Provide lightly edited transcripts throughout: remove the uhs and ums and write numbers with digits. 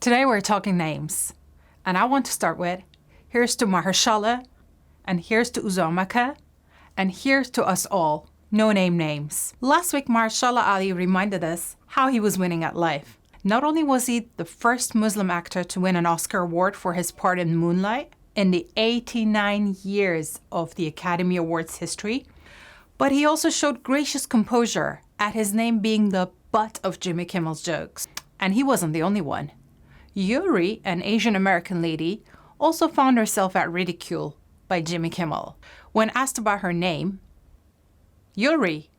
Today we're talking names, and I want to start with, here's to Mahershala, and here's to Uzo, and here's to us all, no-name names. Last week, Mahershala Ali reminded us how he was winning at life. Not only was he the first Muslim actor to win an Oscar award for his part in Moonlight in the 89 years of the Academy Awards history, but he also showed gracious composure at his name being the butt of Jimmy Kimmel's jokes. And he wasn't the only one. Yuri, an Asian American lady, also found herself at ridicule by Jimmy Kimmel. When asked about her name, Yuri,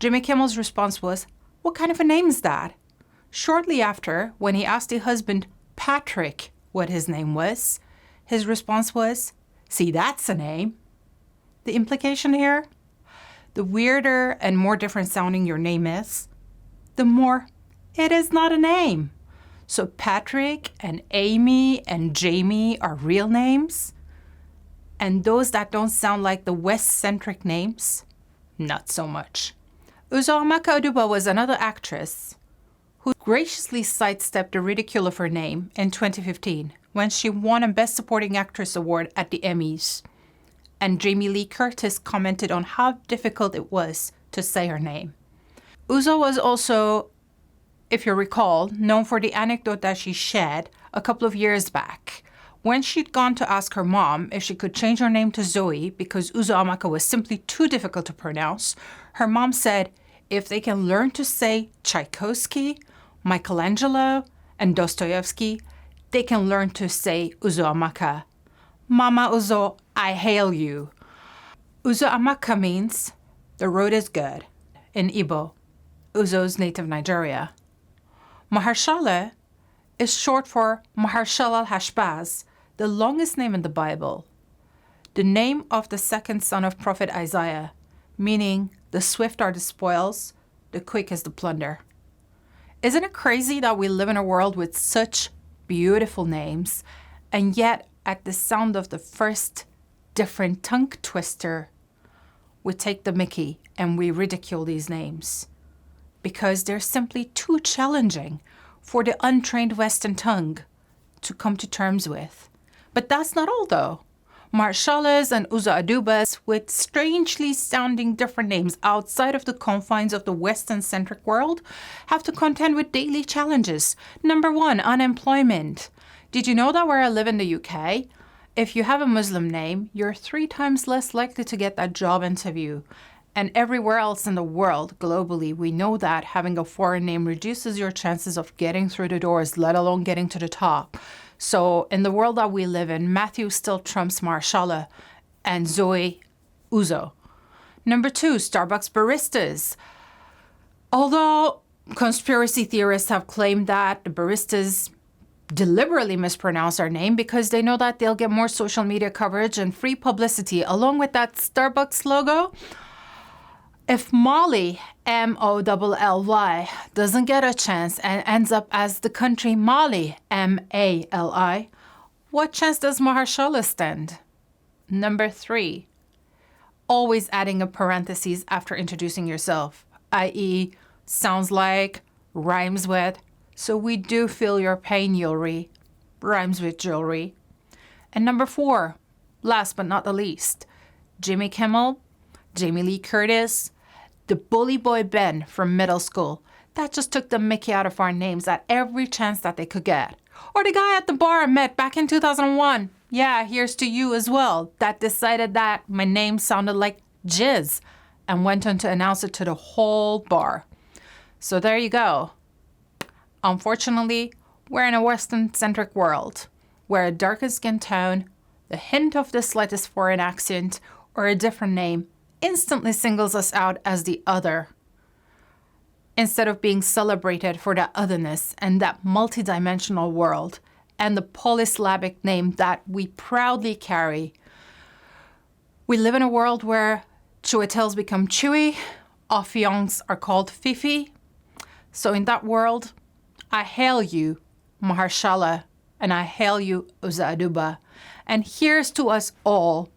Jimmy Kimmel's response was, "What kind of a name is that?" Shortly after, when he asked the husband, Patrick, what his name was, his response was, "See, that's a name." The implication here? The weirder and more different sounding your name is, the more it is not a name. So Patrick and Amy and Jamie are real names? And those that don't sound like the West-centric names, not so much. Uzo Aduba was another actress who graciously sidestepped the ridicule of her name in 2015 when she won a Best Supporting Actress award at the Emmys. And Jamie Lee Curtis commented on how difficult it was to say her name. Uzo was also, if you recall, known for the anecdote that she shared a couple of years back. When she'd gone to ask her mom if she could change her name to Zoe because Uzo was simply too difficult to pronounce, her mom said, if they can learn to say Tchaikovsky, Michelangelo, and Dostoevsky, they can learn to say Uzo. Mama Uzo, I hail you. Uzo means the road is good in Igbo, Uzo's native Nigeria. Mahershala is short for Mahershala al-Hashbaz, the longest name in the Bible. The name of the second son of Prophet Isaiah, meaning the swift are the spoils, the quick is the plunder. Isn't it crazy that we live in a world with such beautiful names, and yet at the sound of the first different tongue twister, we take the mickey and we ridicule these names because they're simply too challenging for the untrained Western tongue to come to terms with. But that's not all though. Mahershala's and Uzo Aduba's with strangely sounding different names outside of the confines of the Western-centric world have to contend with daily challenges. Number one, unemployment. Did you know that where I live in the UK, if you have a Muslim name, you're 3 times less likely to get that job interview. And everywhere else in the world, globally, we know that having a foreign name reduces your chances of getting through the doors, let alone getting to the top. So in the world that we live in, Matthew still trumps Mahershala and Zoe Uzo. Number 2, Starbucks baristas. Although conspiracy theorists have claimed that the baristas deliberately mispronounce our name because they know that they'll get more social media coverage and free publicity along with that Starbucks logo. If Molly, Molly, doesn't get a chance and ends up as the country Mali, Mali, what chance does Mahershala stand? Number 3, always adding a parenthesis after introducing yourself, i.e. sounds like, rhymes with, so we do feel your pain, Yuri, rhymes with jewelry. And number 4, last but not the least, Jimmy Kimmel, Jamie Lee Curtis, the bully boy Ben from middle school that just took the mickey out of our names at every chance that they could get. Or the guy at the bar I met back in 2001. Yeah, here's to you as well, that decided that my name sounded like jizz and went on to announce it to the whole bar. So there you go. Unfortunately, we're in a Western-centric world where a darker skin tone, the hint of the slightest foreign accent, or a different name instantly singles us out as the other, instead of being celebrated for that otherness and that multidimensional world and the polysyllabic name that we proudly carry. We live in a world where Chiwetel's become Chewy, Afiongs are called Fifi. So in that world, I hail you, Mahershala, and I hail you, Uzo Aduba. And here's to us all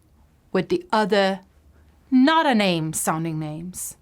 with the other, not a name sounding names.